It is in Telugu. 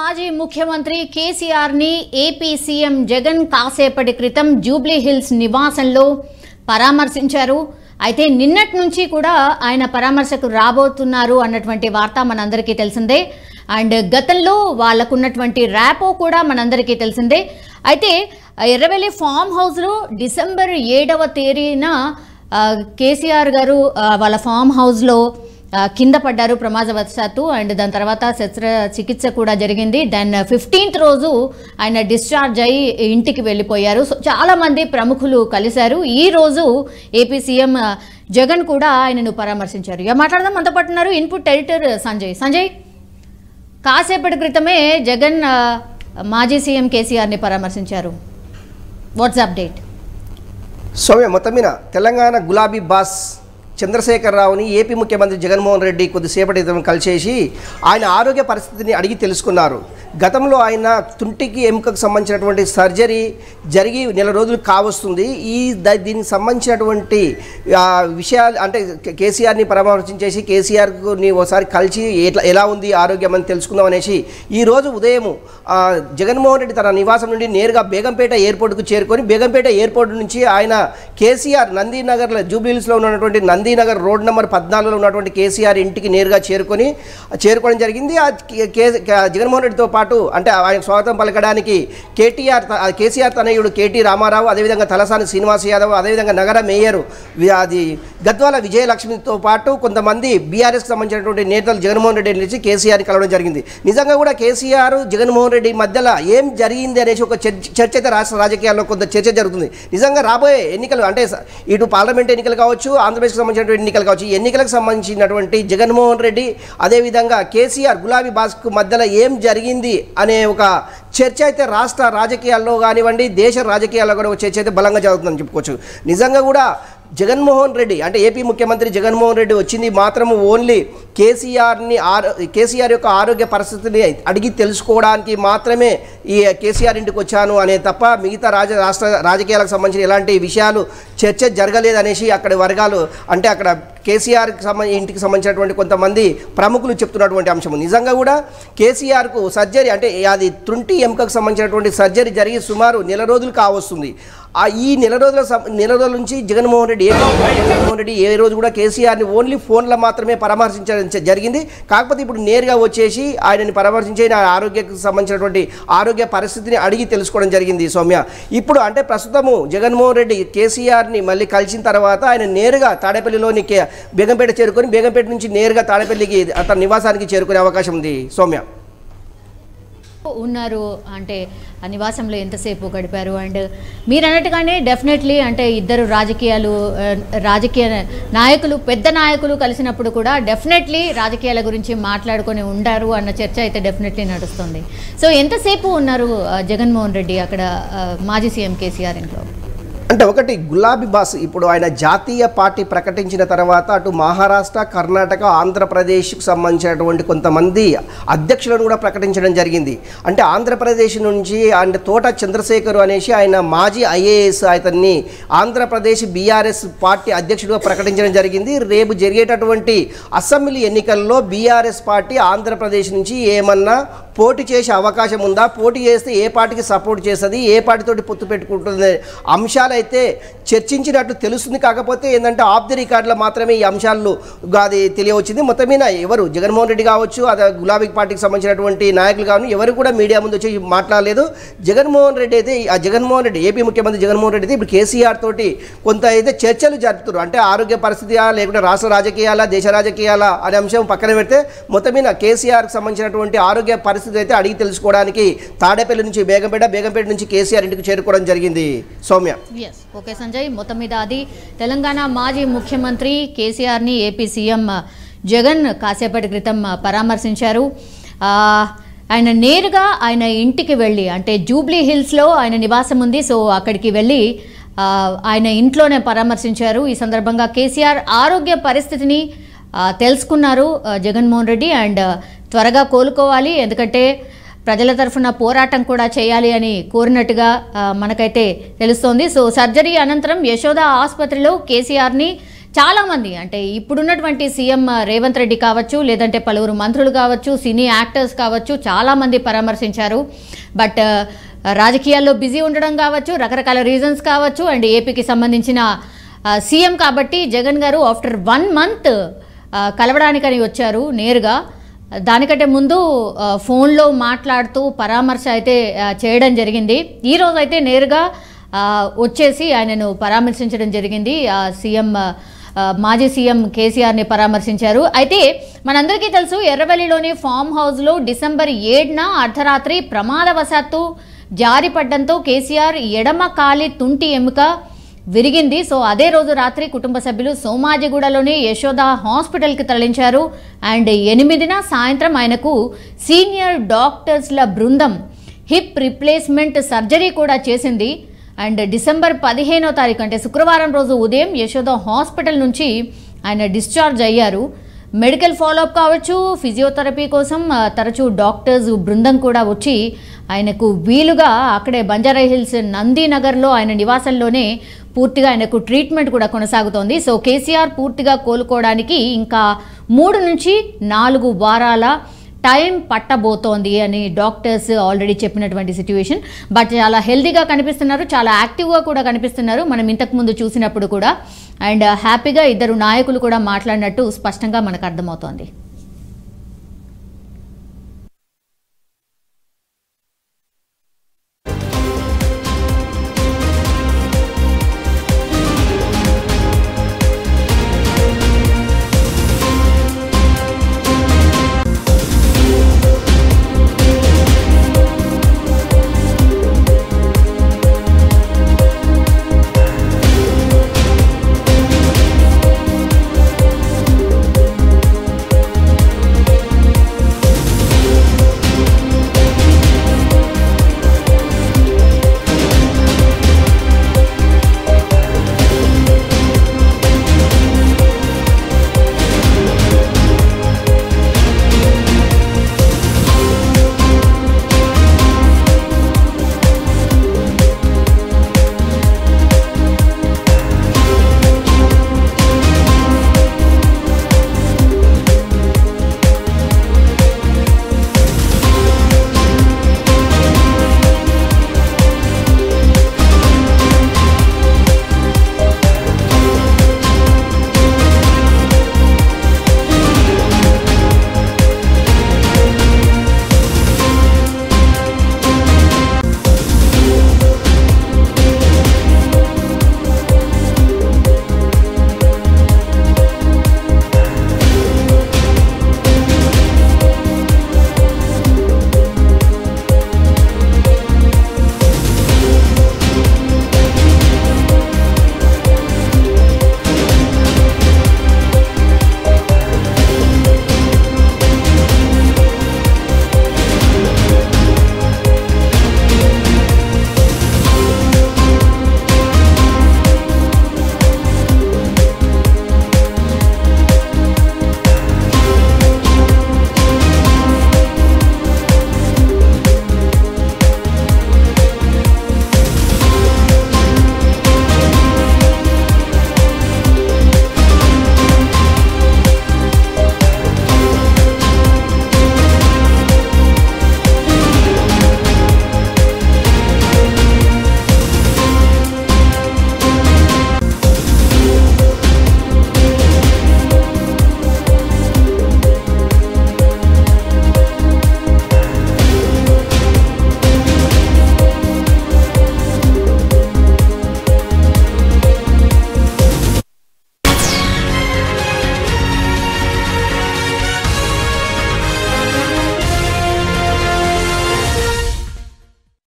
మాజీ ముఖ్యమంత్రి కేసీఆర్ ని ఏపీ సీఎం జగన్ కాసేపటి క్రితం జూబ్లీ హిల్స్ నివాసంలో పరామర్శించారు. అయితే నిన్నటి నుంచి కూడా ఆయన పరామర్శకు రాబోతున్నారు అన్నటువంటి వార్త మనందరికీ తెలిసిందే. అండ్ గతంలో వాళ్ళకున్నటువంటి ర్యాపో కూడా మనందరికీ తెలిసిందే. అయితే ఎర్రవెల్లి ఫామ్ హౌస్లో డిసెంబర్ 7వ తేదీన కేసీఆర్ గారు వాళ్ళ ఫామ్ హౌస్లో కింద పడ్డారు ప్రమాదవశాత్తు. అండ్ దాని తర్వాత శస్త్రచికిత్స కూడా జరిగింది. దెన్ 15th రోజు ఆయన డిశ్చార్జ్ అయ్యి ఇంటికి వెళ్ళిపోయారు. సో చాలామంది ప్రముఖులు కలిశారు. ఈ రోజు ఏపీ సీఎం జగన్ కూడా ఆయనను పరామర్శించారు. ఇక మాట్లాడదాం. మనతో పాటు ఉన్నారు ఇన్పుట్ ఎడిటర్ సంజయ్. కాసేపటి క్రితమే జగన్ మాజీ సీఎం కేసీఆర్ని పరామర్శించారు. Watts update? సౌమ్య, మొత్తం మీద తెలంగాణ గులాబీ బాస్ చంద్రశేఖరరావుని ఏపీ ముఖ్యమంత్రి జగన్మోహన్ రెడ్డి కొద్దిసేపటి క్రితం కలిసేసి ఆయన ఆరోగ్య పరిస్థితిని అడిగి తెలుసుకున్నారు. గతంలో ఆయన తుంటికి ఎముకకు సంబంధించినటువంటి సర్జరీ జరిగి నెల రోజులు కావస్తుంది. దీనికి సంబంధించినటువంటి విషయాలు అంటే కేసీఆర్ని పరామర్శించేసి కేసీఆర్ని ఒకసారి కలిసి ఎలా ఉంది ఆరోగ్యం అని తెలుసుకుందాం అనేసి ఈరోజు ఉదయం జగన్మోహన్ రెడ్డి తన నివాసం నుండి నేరుగా బేగంపేట ఎయిర్పోర్ట్కు చేరుకొని బేగంపేట ఎయిర్పోర్ట్ నుంచి ఆయన కేసీఆర్ నందీనగర్లో జూబ్లీహిల్స్లో ఉన్నటువంటి నందీనగర్ రోడ్ నెంబర్ 14లో ఉన్నటువంటి కేసీఆర్ ఇంటికి నేరుగా చేరుకోవడం జరిగింది. జగన్మోహన్ రెడ్డితో పాటు అంటే ఆయన స్వాగతం పలకడానికి కేసీఆర్ తనయుడు కేటీ రామారావు, అదేవిధంగా తలసాని శ్రీనివాస్ యాదవ్, అదేవిధంగా నగర మేయర్ అది గద్వాల విజయలక్ష్మితో పాటు కొంతమంది బీఆర్ఎస్కి సంబంధించినటువంటి నేతలు జగన్మోహన్ రెడ్డి నుంచి కేసీఆర్ని కలవడం జరిగింది. నిజంగా కూడా కేసీఆర్ జగన్మోహన్ రెడ్డి మధ్యలో ఏం జరిగింది అనేసి ఒక చర్చ అయితే రాష్ట్ర రాజకీయాల్లో కొంత చర్చ జరుగుతుంది. నిజంగా రాబోయే ఎన్నికలు అంటే ఇటు పార్లమెంట్ ఎన్నికలు కావచ్చు, ఆంధ్రప్రదేశ్కి సంబంధించినటువంటి ఎన్నికలు కావచ్చు, ఈ ఎన్నికలకు సంబంధించినటువంటి జగన్మోహన్ రెడ్డి అదేవిధంగా కేసీఆర్ గులాబీ బాస్కు మధ్యలో ఏం జరిగింది అనే ఒక చర్చ అయితే రాష్ట్ర రాజకీయాల్లో కానివ్వండి దేశ రాజకీయాల్లో కూడా ఒక చర్చ అయితే బలంగా జరుగుతుందని చెప్పుకోవచ్చు. నిజంగా కూడా జగన్మోహన్ రెడ్డి అంటే ఏపీ ముఖ్యమంత్రి జగన్మోహన్ రెడ్డి వచ్చింది మాత్రము ఓన్లీ కేసీఆర్ యొక్క ఆరోగ్య పరిస్థితిని అడిగి తెలుసుకోవడానికి మాత్రమే ఈ కేసీఆర్ ఇంటికి వచ్చాను అనే తప్ప మిగతా రాష్ట్ర రాజకీయాలకు సంబంధించిన ఎలాంటి విషయాలు చర్చ జరగలేదనేసి అక్కడి వర్గాలు అంటే అక్కడ కేసీఆర్కి ఇంటికి సంబంధించినటువంటి కొంతమంది ప్రముఖులు చెప్తున్నటువంటి అంశం. నిజంగా కూడా కేసీఆర్కు సర్జరీ అంటే అది తుంటి ఎముకకు సంబంధించినటువంటి సర్జరీ జరిగి సుమారు నెల రోజులు కావస్తుంది. ఈ నెల రోజుల నుంచి జగన్మోహన్ రెడ్డి ఏ రోజు కూడా కేసీఆర్ని ఓన్లీ ఫోన్లో మాత్రమే పరామర్శించడం జరిగింది. కాకపోతే ఇప్పుడు నేరుగా వచ్చేసి ఆయనని పరామర్శించి ఆయన ఆరోగ్యకు సంబంధించినటువంటి ఆరోగ్య పరిస్థితిని అడిగి తెలుసుకోవడం జరిగింది. సౌమ్య, ఇప్పుడు అంటే ప్రస్తుతము జగన్మోహన్ రెడ్డి కేసీఆర్ని మళ్ళీ కలిసిన తర్వాత ఆయన నేరుగా తాడేపల్లిలోని బేగంపేట చేరుకొని బేగంపేట నుంచి నేరుగా తాడేపల్లికి తన నివాసానికి చేరుకునే అవకాశం ఉంది. సౌమ్య ఉన్నారు అంటే ఆ నివాసంలో ఎంతసేపు గడిపారు? అండ్ మీరు అన్నట్టుగానే డెఫినెట్లీ అంటే ఇద్దరు రాజకీయ నాయకులు పెద్ద నాయకులు కలిసినప్పుడు కూడా డెఫినెట్లీ రాజకీయాల గురించి మాట్లాడుకొని ఉండారు అన్న చర్చ అయితే డెఫినెట్లీ నడుస్తుంది. సో ఎంతసేపు ఉన్నారు జగన్మోహన్ రెడ్డి అక్కడ మాజీ సీఎం కేసీఆర్ ఇంట్లో? అంటే ఒకటి గులాబీ బాస్ ఇప్పుడు ఆయన జాతీయ పార్టీ ప్రకటించిన తర్వాత అటు మహారాష్ట్ర, కర్ణాటక, ఆంధ్రప్రదేశ్కు సంబంధించినటువంటి కొంతమంది అధ్యక్షులను కూడా ప్రకటించడం జరిగింది. అంటే ఆంధ్రప్రదేశ్ నుంచి అంటే తోట చంద్రశేఖర్ అనేసి ఆయన మాజీ ఐఏఎస్ అతన్ని ఆంధ్రప్రదేశ్ బీఆర్ఎస్ పార్టీ అధ్యక్షుడిగా ప్రకటించడం జరిగింది. రేపు జరిగేటటువంటి అసెంబ్లీ ఎన్నికల్లో బీఆర్ఎస్ పార్టీ ఆంధ్రప్రదేశ్ నుంచి ఏమన్నా పోటీ చేసే అవకాశం ఉందా, పోటీ చేస్తే ఏ పార్టీకి సపోర్ట్ చేస్తుంది, ఏ పార్టీతోటి పొత్తు పెట్టుకుంటుంది అంశాలు అయితే చర్చించినట్టు తెలుస్తుంది. కాకపోతే ఏంటంటే ఆఫ్ ది రికార్డులో మాత్రమే ఈ అంశాలు అది తెలియవచ్చింది. మొత్తం మీద ఎవరు జగన్మోహన్ రెడ్డి కావచ్చు, అదే గులాబీ పార్టీకి సంబంధించినటువంటి నాయకులు కావచ్చు, ఎవరు కూడా మీడియా ముందు వచ్చి మాట్లాడలేదు. జగన్మోహన్ రెడ్డి అయితే ఏపీ ముఖ్యమంత్రి జగన్మోహన్ రెడ్డి అయితే ఇప్పుడు కేసీఆర్ తోటి కొంత అయితే చర్చలు జరుపుతున్నారు. అంటే ఆరోగ్య పరిస్థితి లేకుంటే రాష్ట్ర రాజకీయాల దేశ రాజకీయాల అనే అంశం పక్కన పెడితే మొత్తం మీద కేసీఆర్కి సంబంధించినటువంటి ఆరోగ్య పరిస్థితి అయితే అడిగి తెలుసుకోవడానికి తాడేపల్లి నుంచి బేగంపేట నుంచి కేసీఆర్ ఇంటికి చేరుకోవడం జరిగింది. సౌమ్య. ఓకే సంజయ్, మొత్తం మీద అది తెలంగాణ మాజీ ముఖ్యమంత్రి కేసీఆర్ని ఏపీ సీఎం జగన్ కాసేపటి క్రితం పరామర్శించారు. ఆయన నేరుగా ఆయన ఇంటికి వెళ్ళి అంటే జూబ్లీ హిల్స్లో ఆయన నివాసం ఉంది. సో అక్కడికి వెళ్ళి ఆయన ఇంట్లోనే పరామర్శించారు. ఈ సందర్భంగా కేసీఆర్ ఆరోగ్య పరిస్థితిని తెలుసుకున్నారు జగన్మోహన్ రెడ్డి. అండ్ త్వరగా కోలుకోవాలి, ఎందుకంటే ప్రజల తరఫున పోరాటం కూడా చేయాలి అని కోరినట్టుగా మనకైతే తెలుస్తోంది. సో సర్జరీ అనంతరం యశోద ఆసుపత్రిలో కేసీఆర్ని చాలామంది అంటే ఇప్పుడున్నటువంటి సీఎం రేవంత్ రెడ్డి కావచ్చు, లేదంటే పలువురు మంత్రులు కావచ్చు, సినీ యాక్టర్స్ కావచ్చు, చాలామంది పరామర్శించారు. బట్ రాజకీయాల్లో బిజీ ఉండడం కావచ్చు, రకరకాల రీజన్స్ కావచ్చు, అండ్ ఏపీకి సంబంధించిన సీఎం కాబట్టి జగన్ గారు ఆఫ్టర్ 1 month కలవడానికని వచ్చారు నేరుగా. దానికంటే ముందు ఫోన్లో మాట్లాడుతూ పరామర్శ అయితే చేయడం జరిగింది. ఈరోజు అయితే నేరుగా వచ్చేసి ఆయనను పరామర్శించడం జరిగింది. సీఎం మాజీ సీఎం కేసీఆర్ని పరామర్శించారు. అయితే మనందరికీ తెలుసు, ఎర్రవల్లిలోని ఫామ్ హౌస్లో డిసెంబర్ 7న అర్ధరాత్రి ప్రమాదవశాత్తు జారిపడ్డంతో కేసీఆర్ ఎడమ కాలి తుంటి ఎముక విరిగింది. సో అదే రోజు రాత్రి కుటుంబ సభ్యులు సోమాజిగూడలోని యశోద హాస్పిటల్కి తరలించారు. అండ్ 8న సాయంత్రం ఆయనకు సీనియర్ డాక్టర్స్ల బృందం హిప్ రిప్లేస్మెంట్ సర్జరీ కూడా చేసింది. అండ్ డిసెంబర్ 15వ తారీఖు అంటే శుక్రవారం రోజు ఉదయం యశోద హాస్పిటల్ నుంచి ఆయన డిశ్చార్జ్ అయ్యారు. మెడికల్ ఫాలోఅప్ కావచ్చు, ఫిజియోథెరపీ కోసం తరచూ డాక్టర్స్ బృందం కూడా వచ్చి ఆయనకు వీలుగా అక్కడే బంజారాహిల్స్ నందీనగర్లో ఆయన నివాసంలోనే పూర్తిగా ఆయనకు ట్రీట్మెంట్ కూడా కొనసాగుతోంది. సో కేసీఆర్ పూర్తిగా కోలుకోవడానికి ఇంకా 3 నుంచి 4 వారాల టైం పట్టబోతోంది అని డాక్టర్స్ ఆల్రెడీ చెప్పినటువంటి సిచ్యువేషన్. బట్ చాలా హెల్తీగా కనిపిస్తున్నారు, చాలా యాక్టివ్గా కూడా కనిపిస్తున్నారు మనం ఇంతకుముందు చూసినప్పుడు కూడా. అండ్ హ్యాపీగా ఇద్దరు నాయకులు కూడా మాట్లాడినట్టు స్పష్టంగా మనకు అర్థమవుతోంది.